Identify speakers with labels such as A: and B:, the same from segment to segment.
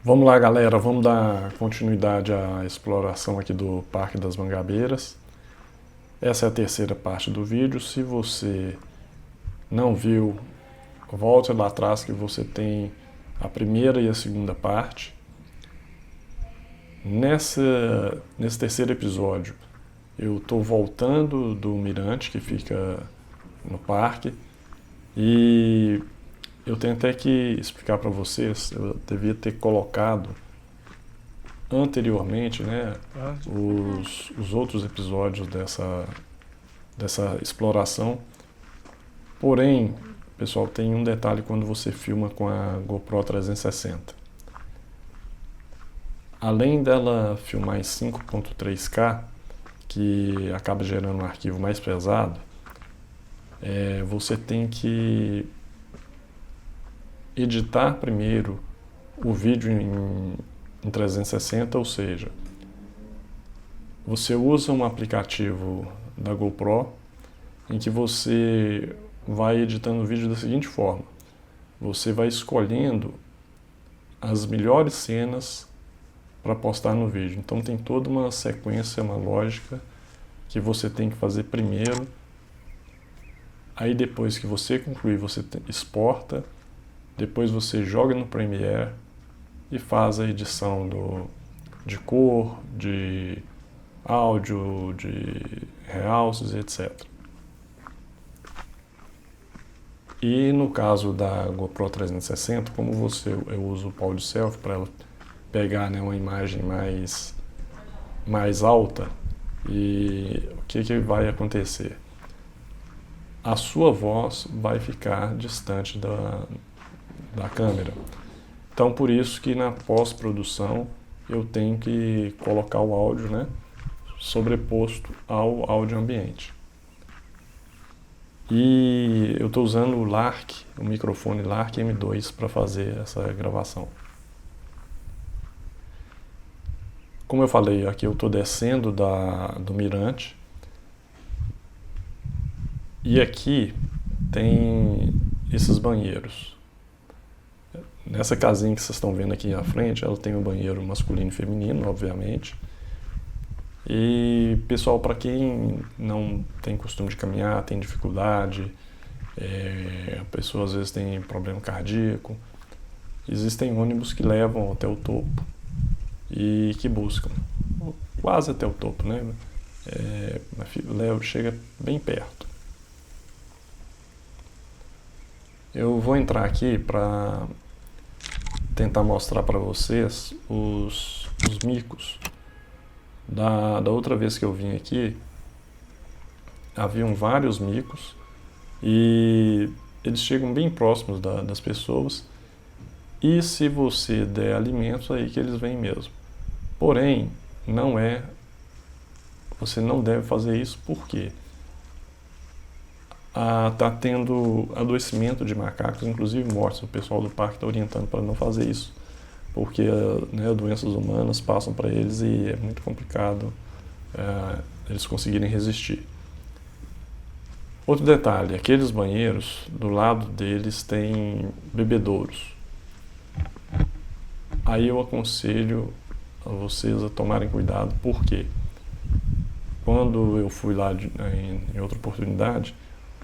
A: Vamos lá, galera, vamos dar continuidade à exploração aqui do Parque das Mangabeiras. Essa é a terceira parte do vídeo. Se você não viu, volte lá atrás que você tem a primeira e a segunda parte. Nesse terceiro episódio, eu estou voltando do mirante que fica no parque e eu tenho até que explicar para vocês, eu devia ter colocado anteriormente, né, os outros episódios dessa exploração. Porém, pessoal, tem um detalhe quando você filma com a GoPro 360. Além dela filmar em 5.3K, que acaba gerando um arquivo mais pesado, você tem que editar primeiro o vídeo em 360, ou seja, você usa um aplicativo da GoPro em que você vai editando o vídeo da seguinte forma: você vai escolhendo as melhores cenas para postar no vídeo. Então tem toda uma sequência, uma lógica que você tem que fazer primeiro. Aí depois que você concluir, você exporta, depois você joga no Premiere e faz a edição de cor, de áudio, de realces, etc. E no caso da GoPro 360, como eu uso o Pau de Selfie para ela pegar, né, uma imagem mais alta, e o que vai acontecer? A sua voz vai ficar distante da câmera. Então, por isso que na pós-produção eu tenho que colocar o áudio, né, sobreposto ao áudio ambiente. E eu estou usando o Lark, o microfone Lark M2 para fazer essa gravação. Como eu falei, aqui eu estou descendo do mirante. E aqui tem esses banheiros. Nessa casinha que vocês estão vendo aqui à frente, ela tem um banheiro masculino e feminino, obviamente. E, pessoal, para quem não tem costume de caminhar, tem dificuldade, a pessoa às vezes tem problema cardíaco, existem ônibus que levam até o topo e que buscam, quase até o topo, né? Chega bem perto. Eu vou entrar aqui para tentar mostrar para vocês os micos. Da outra vez que eu vim aqui, haviam vários micos e eles chegam bem próximos das pessoas, e se você der alimentos, aí que eles vêm mesmo. Porém, você não deve fazer isso porque está tendo adoecimento de macacos, inclusive mortes. O pessoal do parque está orientando para não fazer isso, porque, né, doenças humanas passam para eles e é muito complicado eles conseguirem resistir. Outro detalhe, aqueles banheiros, do lado deles tem bebedouros. Aí eu aconselho a vocês a tomarem cuidado, porque quando eu fui lá em outra oportunidade,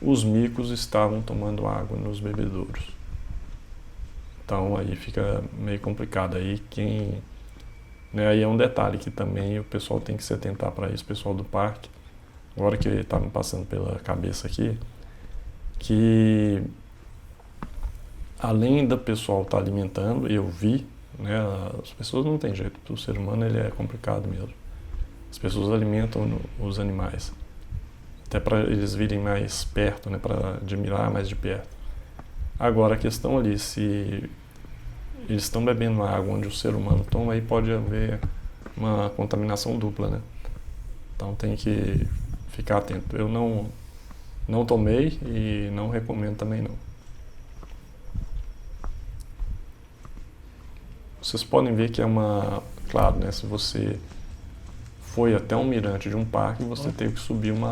A: os micos estavam tomando água nos bebedouros. Então aí fica meio complicado. Aí aí é um detalhe que também o pessoal tem que se atentar para isso, o pessoal do parque. Agora que está me passando pela cabeça aqui, que além do pessoal estar alimentando, eu vi, né, as pessoas não tem jeito, o ser humano ele é complicado mesmo. As pessoas alimentam os animais, até para eles virem mais perto, né, para admirar mais de perto. Agora a questão ali, se eles estão bebendo água onde o ser humano toma, aí pode haver uma contaminação dupla, né? Então tem que ficar atento. Eu não tomei e não recomendo também não. Vocês podem ver que claro, né, se você foi até um mirante de um parque, você teve que subir um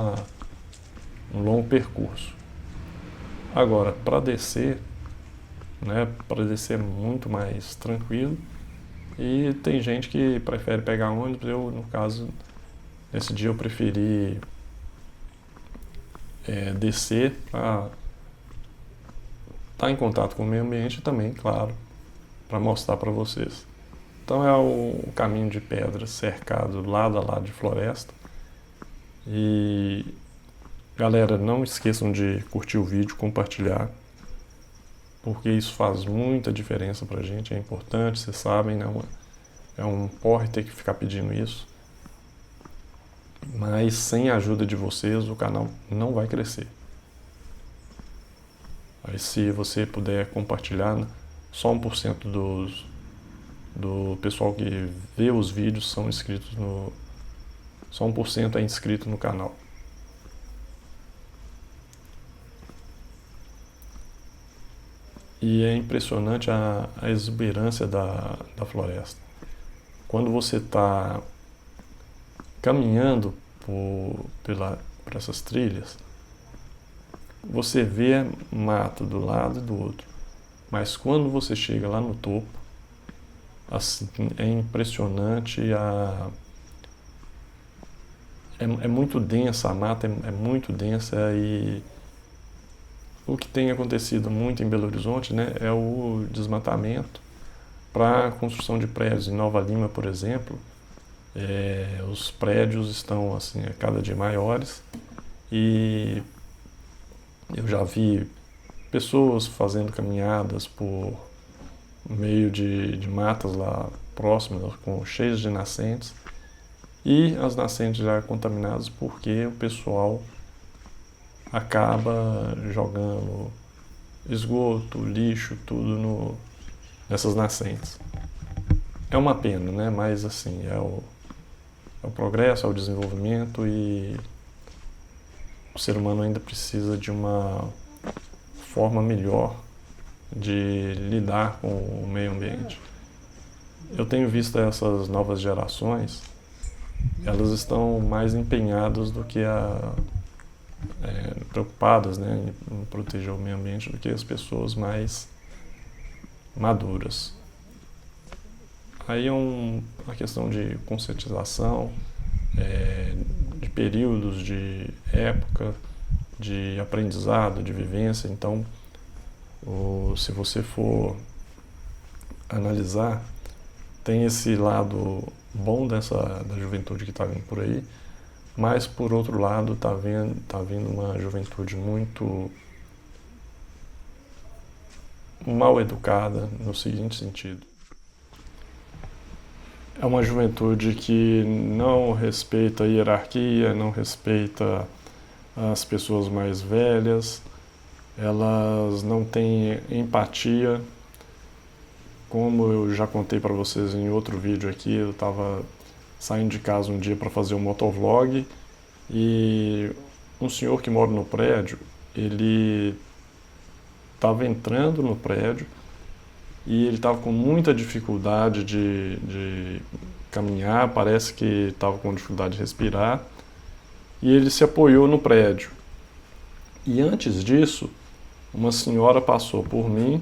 A: longo percurso. Agora, para descer, né, para descer é muito mais tranquilo. E tem gente que prefere pegar ônibus. Eu, no caso, nesse dia eu preferi descer para estar em contato com o meio ambiente também, claro, para mostrar para vocês. Então é o caminho de pedra cercado lado a lado de floresta. E galera, não esqueçam de curtir o vídeo, compartilhar, porque isso faz muita diferença pra gente, é importante, vocês sabem, né? É um porre ter que ficar pedindo isso. Mas sem a ajuda de vocês, o canal não vai crescer. Aí se você puder compartilhar, só 1% do pessoal que vê os vídeos são inscritos no... Só 1% é inscrito no canal. E é impressionante a exuberância da floresta. Quando você está caminhando por essas trilhas, você vê mato do lado e do outro. Mas quando você chega lá no topo, assim, é impressionante, é muito densa a mata, é muito densa, e o que tem acontecido muito em Belo Horizonte, né, é o desmatamento para a construção de prédios. Em Nova Lima, por exemplo, os prédios estão assim, a cada dia maiores, e eu já vi pessoas fazendo caminhadas por meio de matas lá próximas, cheias de nascentes, e as nascentes já contaminadas porque o pessoal acaba jogando esgoto, lixo, tudo nessas nascentes. É uma pena, né? Mas assim, é o progresso, é o desenvolvimento, e o ser humano ainda precisa de uma forma melhor de lidar com o meio ambiente. Eu tenho visto essas novas gerações, elas estão mais empenhadas do que preocupadas, né, em proteger o meio ambiente, do que as pessoas mais maduras. Aí é uma questão de conscientização, de períodos, de época, de aprendizado, de vivência. Então, se você for analisar, tem esse lado bom da juventude que está vindo por aí, mas por outro lado está vindo uma juventude muito mal educada, no seguinte sentido: é uma juventude que não respeita a hierarquia, não respeita as pessoas mais velhas, elas não têm empatia. Como eu já contei para vocês em outro vídeo aqui, eu estava saindo de casa um dia para fazer um motovlog, e um senhor que mora no prédio, ele estava entrando no prédio e ele estava com muita dificuldade de caminhar, parece que estava com dificuldade de respirar, e ele se apoiou no prédio. E antes disso, uma senhora passou por mim,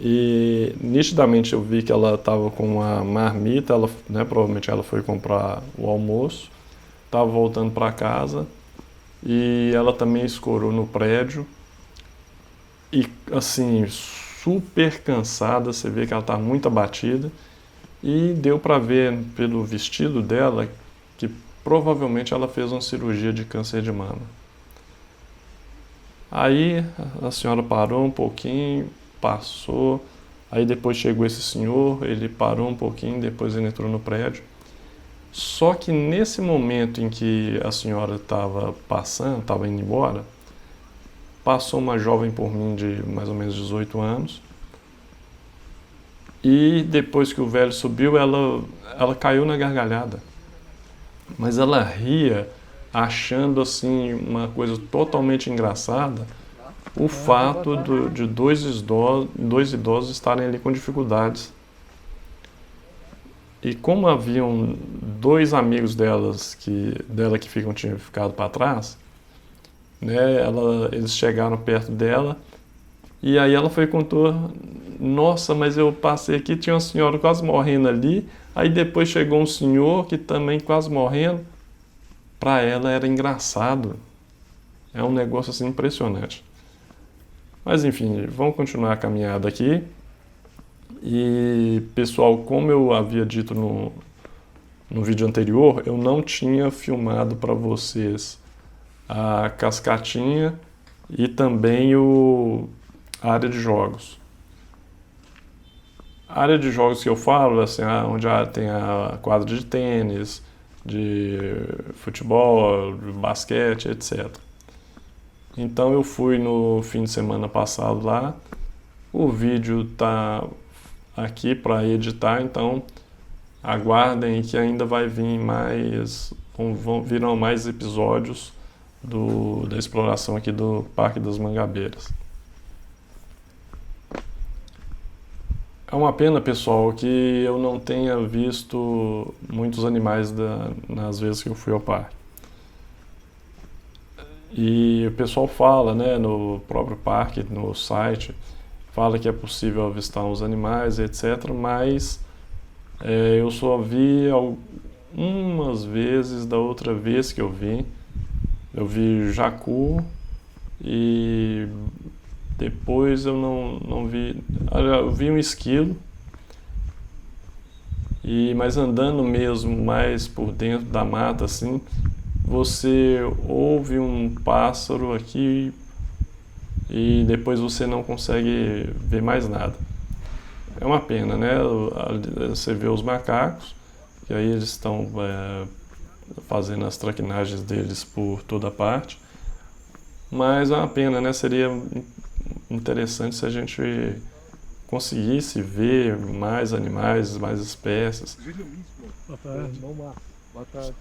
A: e nitidamente eu vi que ela estava com uma marmita, provavelmente ela foi comprar o almoço, estava voltando para casa, e ela também escorou no prédio, e assim, super cansada, você vê que ela está muito abatida, e deu para ver pelo vestido dela que provavelmente ela fez uma cirurgia de câncer de mama. Aí a senhora parou um pouquinho, passou, aí depois chegou esse senhor, ele parou um pouquinho, depois ele entrou no prédio. Só que nesse momento em que a senhora estava passando, estava indo embora, passou uma jovem por mim de mais ou menos 18 anos, e depois que o velho subiu, ela caiu na gargalhada. Mas ela ria, achando assim uma coisa totalmente engraçada, o fato de dois idosos estarem ali com dificuldades. E como haviam dois amigos dela que tinham ficado para trás, né, eles chegaram perto dela E aí ela foi e contou, nossa, mas eu passei aqui, tinha uma senhora quase morrendo ali, aí depois chegou um senhor que também quase morrendo. Para ela era engraçado. É um negócio assim impressionante. Mas enfim, vamos continuar a caminhada aqui. E pessoal, como eu havia dito no vídeo anterior, eu não tinha filmado para vocês a cascatinha e também a área de jogos. A área de jogos que eu falo, assim, onde tem a quadra de tênis, de futebol, de basquete, etc. Então eu fui no fim de semana passado lá, o vídeo tá aqui para editar, então aguardem que ainda vai vir mais, virão mais episódios da exploração aqui do Parque das Mangabeiras. É uma pena, pessoal, que eu não tenha visto muitos animais nas vezes que eu fui ao parque. E o pessoal fala, né, no próprio parque, no site, fala que é possível avistar os animais, etc. Mas eu só vi algumas vezes da outra vez que eu vi jacu e depois eu não vi, eu vi um esquilo, mas andando mesmo mais por dentro da mata assim, você ouve um pássaro aqui e depois você não consegue ver mais nada. É uma pena, né? Você vê os macacos, que aí eles estão fazendo as traquinagens deles por toda parte, mas é uma pena, né? Seria interessante se a gente conseguisse ver mais animais, mais espécies,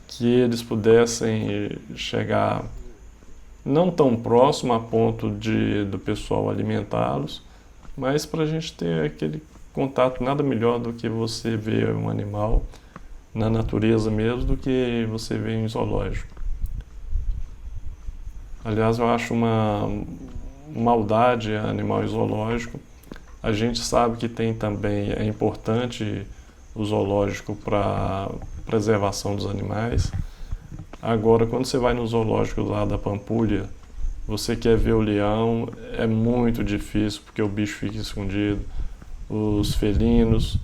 A: que eles pudessem chegar não tão próximo a ponto do pessoal alimentá-los, mas para a gente ter aquele contato, nada melhor do que você ver um animal na natureza mesmo do que você ver em zoológico. Aliás, eu acho uma maldade animal em zoológico. A gente sabe que é importante o zoológico para preservação dos animais. Agora, quando você vai no zoológico lá da Pampulha, você quer ver o leão, é muito difícil porque o bicho fica escondido. Os felinos,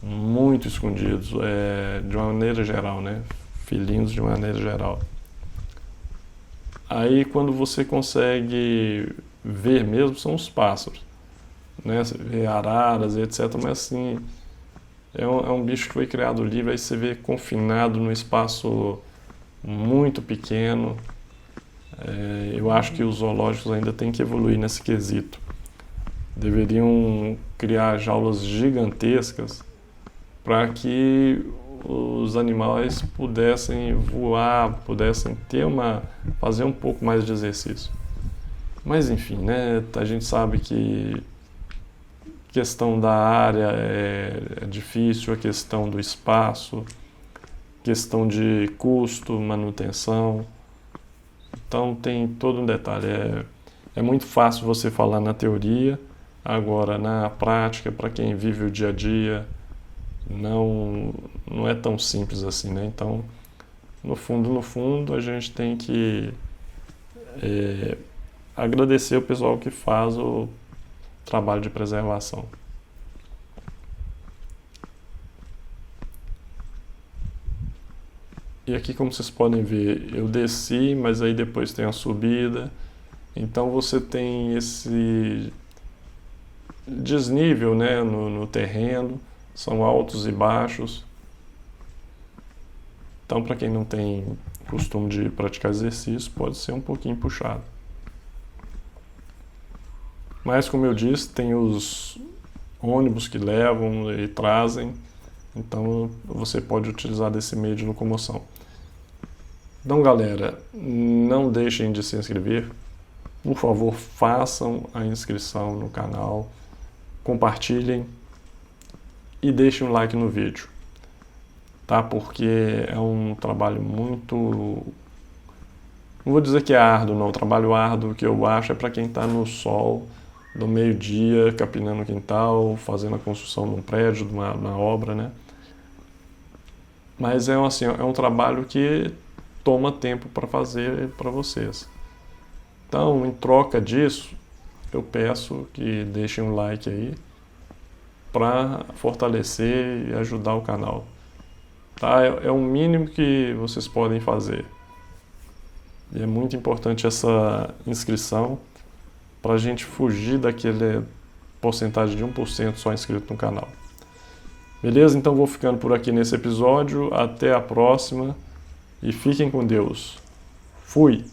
A: muito escondidos, de uma maneira geral, né? Felinos de maneira geral. Aí, quando você consegue ver mesmo, são os pássaros, né? Você vê araras, etc. Mas assim, é um bicho que foi criado livre, aí você vê confinado num espaço muito pequeno. Eu acho que os zoológicos ainda têm que evoluir nesse quesito. Deveriam criar jaulas gigantescas para que os animais pudessem voar, pudessem fazer um pouco mais de exercício. Mas enfim, né? A gente sabe que a questão da área é difícil, a questão do espaço, questão de custo, manutenção. Então tem todo um detalhe. É muito fácil você falar na teoria, agora na prática, para quem vive o dia a dia, não é tão simples assim, né? Então, no fundo, a gente tem que agradecer o pessoal que faz o trabalho de preservação. E aqui, como vocês podem ver, eu desci, mas aí depois tem a subida. Então você tem esse desnível, né, no terreno, são altos e baixos. Então, para quem não tem costume de praticar exercício, pode ser um pouquinho puxado. Mas, como eu disse, tem os ônibus que levam e trazem, então você pode utilizar desse meio de locomoção. Então, galera, não deixem de se inscrever. Por favor, façam a inscrição no canal, compartilhem e deixem um like no vídeo, tá? Porque é um trabalho muito... Não vou dizer que é árduo, não. O trabalho árduo que eu acho é para quem está no sol do meio-dia, capinando o quintal, fazendo a construção de um prédio, de uma obra, né? Mas é um trabalho que toma tempo para fazer para vocês. Então, em troca disso, eu peço que deixem um like aí para fortalecer e ajudar o canal. Tá? É o mínimo que vocês podem fazer. E é muito importante essa inscrição para a gente fugir daquele porcentagem de 1% só inscrito no canal. Beleza? Então vou ficando por aqui nesse episódio. Até a próxima e fiquem com Deus. Fui!